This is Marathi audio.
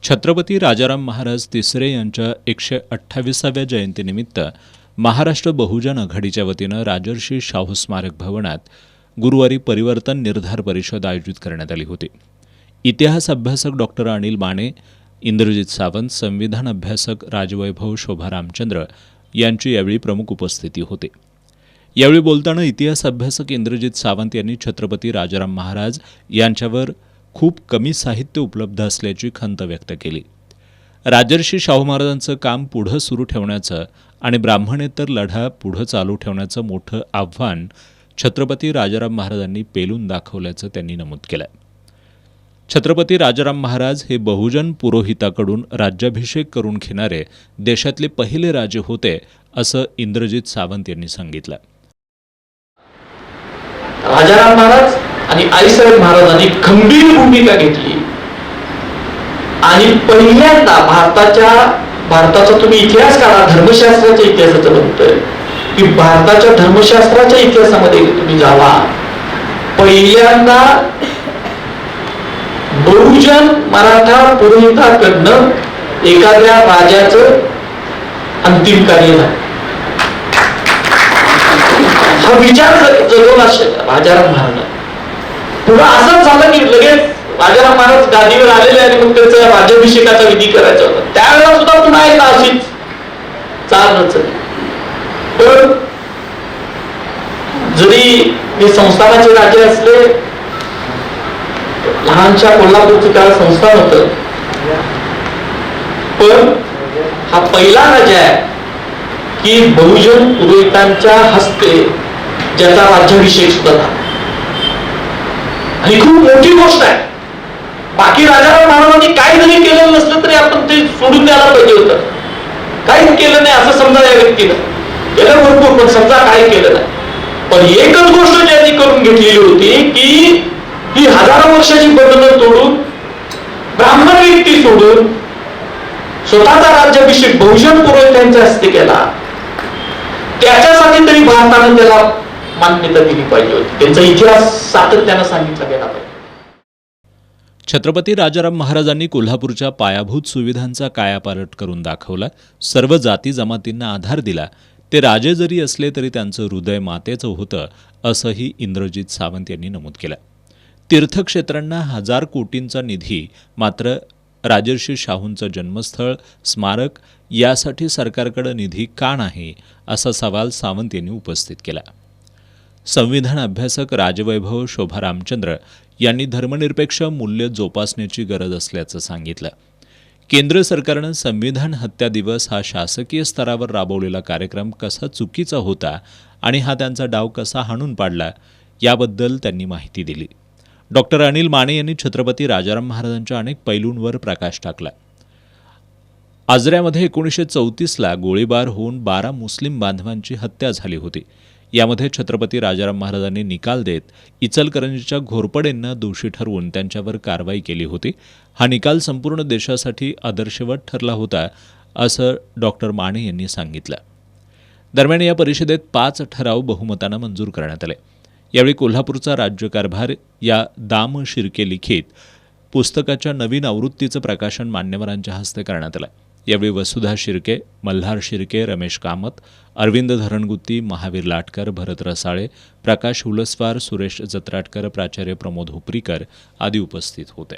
छत्रपती राजाराम महाराज तिसरे यांच्या 128व्या जयंतीनिमित्त महाराष्ट्र बहुजन आघाडीच्या वतीनं राजर्षी शाहू स्मारक भवनात गुरुवारी परिवर्तन निर्धार परिषद आयोजित करण्यात आली होती. इतिहास अभ्यासक डॉक्टर अनिल माने, इंद्रजित सावंत, संविधान अभ्यासक राजवैभव शोभा रामचंद्र यांची यावेळी प्रमुख उपस्थिती होती. यावेळी बोलताना इतिहास अभ्यासक इंद्रजित सावंत यांनी छत्रपती राजाराम महाराज यांच्यावर खूप कमी साहित्य उपलब्ध असल्याची खंत व्यक्त केली. राजर्षी शाहू महाराजांचं काम पुढं सुरू ठेवण्याचं आणि ब्राह्मणेतर लढा पुढं चालू ठेवण्याचं मोठं आव्हान छत्रपती राजाराम महाराजांनी पेलून दाखवल्याचं त्यांनी नमूद केलं. छत्रपती राजाराम महाराज हे बहुजन पुरोहिताकडून राज्याभिषेक करून घेणारे देशातले पहिले राजे होते, असं इंद्रजित सावंत यांनी सांगितलं. राजाराम महाराज आणि आईसाहेब महाराजांनी खंबीर भूमिका घेतली आणि पहिल्यांदा भारताचा तुम्ही इतिहास काढा, धर्मशास्त्राच्या इतिहासाचं म्हणतोय की भारताच्या धर्मशास्त्राच्या इतिहासामध्ये तुम्ही जावा. पहिल्यांदा बहुजन मराठा पुरोहिताकडनं एखाद्या राजाचं अंतिम कार्य झालं. हा विचार जगवला राजाराम महाराज. पुढं असंच झालं की लगेच राजाराम महाराज गादीवर आलेले आणि मग त्याचा राज्याभिषेकाचा विधी करायचा होता. त्यावेळेला सुद्धा पुन्हा एकदा अशीच चाल रचली. पण जरी हे संस्थानाचे राजे असले, लहानशा कोल्हापूरचं काळ संस्थान होतं, पण हा पहिला राजा आहे की बहुजन पुरोहितांच्या हस्ते ज्याचा राज्याभिषेक सुद्धा झाला. आणि खूप मोठी गोष्ट आहे. बाकी राजाराम महाराजांनी काही जरी केलेलं नसलं तरी आपण ते सोडून द्यायला पाहिजे होतं. काहीच केलं नाही असं समजा या व्यक्तीनं. केलं भरपूर, पण समजा काही केलं नाही. पण एकच गोष्ट ज्यांनी करून घेतलेली होती की ही हजारो वर्षाची बंधनं तोडून, ब्राह्मण व्यक्ती सोडून स्वतःचा राज्याभिषेक बहुजन पुरोहितांच्या हस्ते केला. त्याच्यासाठी तरी भारतानं त्याला मान्यता दिली पाहिजे होती. त्यांचा इतिहास सातत्यानं सांगितला गेला पाहिजे. छत्रपती राजाराम महाराजांनी कोल्हापूरच्या पायाभूत सुविधांचा कायापालट करून दाखवला. सर्व जाती जमातींना आधार दिला. ते राजे जरी असले तरी त्यांचं हृदय मातेचं होतं, असंही इंद्रजित सावंत यांनी नमूद केलं. तीर्थक्षेत्रांना 1000 कोटींचा निधी, मात्र राजर्षी शाहूंचं जन्मस्थळ, स्मारक यासाठी सरकारकडे निधी का नाही, असा सवाल सावंत यांनी उपस्थित केला. संविधान अभ्यासक राजवैभव शोभा रामचंद्र यांनी धर्मनिरपेक्ष मूल्य जोपासण्याची गरज असल्याचं सांगितलं. केंद्र सरकारनं संविधान हत्या दिवस हा शासकीय स्तरावर राबवलेला कार्यक्रम कसा चुकीचा होता आणि हा त्यांचा डाव कसा हाणून पाडला, याबद्दल त्यांनी माहिती दिली. डॉक्टर अनिल माने यांनी छत्रपती राजाराम महाराजांच्या अनेक पैलूंवर प्रकाश टाकला. आजऱ्यामध्ये 1934ला गोळीबार होऊन 12 मुस्लिम बांधवांची हत्या झाली होती. यामध्ये छत्रपती राजाराम महाराजांनी निकाल देत इचलकरंजीच्या घोरपडेंना दोषी ठरवून त्यांच्यावर कारवाई केली होती. हा निकाल संपूर्ण देशासाठी आदर्शवत ठरला होता, असं डॉक्टर माने यांनी सांगितलं. दरम्यान या परिषदेत 5 ठराव बहुमतानं मंजूर करण्यात आले. यावेळी कोल्हापूरचा राज्यकारभार या दाम शिर्के लिखित पुस्तकाच्या नवीन आवृत्तीचं प्रकाशन मान्यवरांच्या हस्ते करण्यात आलं. यावेळी वसुधा शिर्के, मल्हार शिर्के, रमेश कामत, अरविंद धरणगुत्ती, महावीर लाटकर, भरत रसाळे, प्रकाश उलसवार, सुरेश जत्राटकर, प्राचार्य प्रमोद हुपरीकर आदी उपस्थित होते.